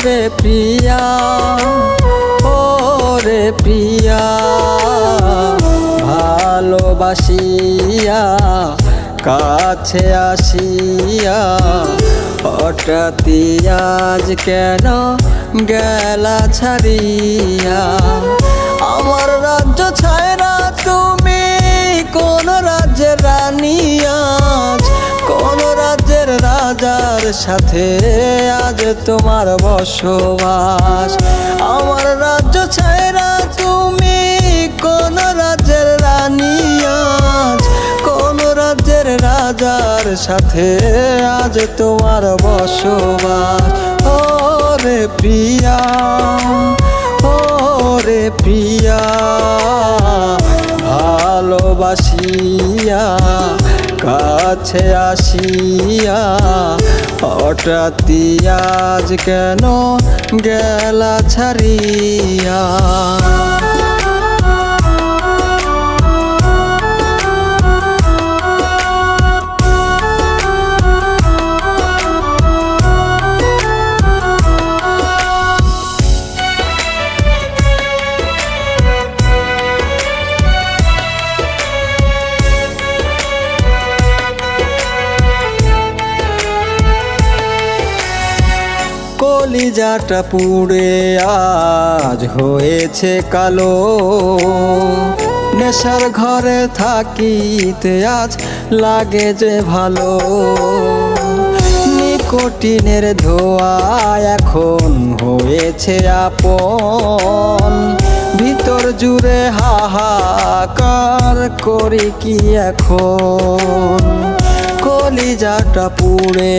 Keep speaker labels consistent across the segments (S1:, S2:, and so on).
S1: রে প্রিয়া, ও রে প্রিয়া, ভালোবাসিয়া কাছে আসিয়া হঠাৎই আজ কেন গেলা ছাড়িয়া। আমার রাজ্য ছায়রা তুমি কোন রাজ্যের রানী, আজ কোন রাজ্যের রাজার সাথে আজ তোমার বসবাস। আমার রাজ্য ছায়রা তুমি কোন রাজ্যের রানী, আজ কোন রাজ্যের রাজার সাথে আজ তোমার বসবাস। ও রে প্রিয়া, ও রে প্রিয়া, ভালোবাসিয়া কাছে আসিয়া হঠাৎই আজ কেন গেলা ছাড়িয়া। কলিজাটা পুড়ে আজ হয়েছে কালো, নেশার ঘরে থাকিতে আজ লাগে যে ভালো। নিকোটিনের ধোঁয়া এখন হয়েছে আপন, ভিতর জুড়ে হাহাকার করি কি এখন। কলিজাটা পুড়ে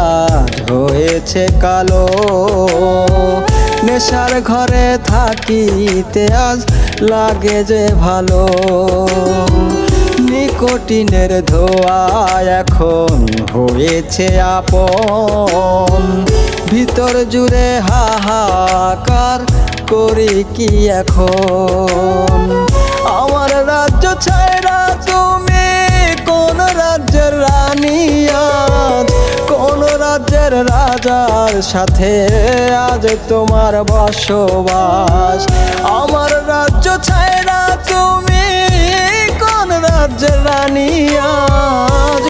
S1: আজ হয়েছে কালো, নেশার ঘরে থাকিতে আজ লাগে যে ভালো। নিকোটিনের ধোঁয়া এখন হয়েছে আপন, ভিতর জুড়ে হাহাকার করি কি এখন। আমার রাজ্য ছায়রা তুমি কোন রাজ্যের রানী, আজ কোন রাজ্যের রাজার সাথে আজ তোমার বসবাস। আমার রাজ্য ছায়রা তুমি কোন রাজ্যের রানী,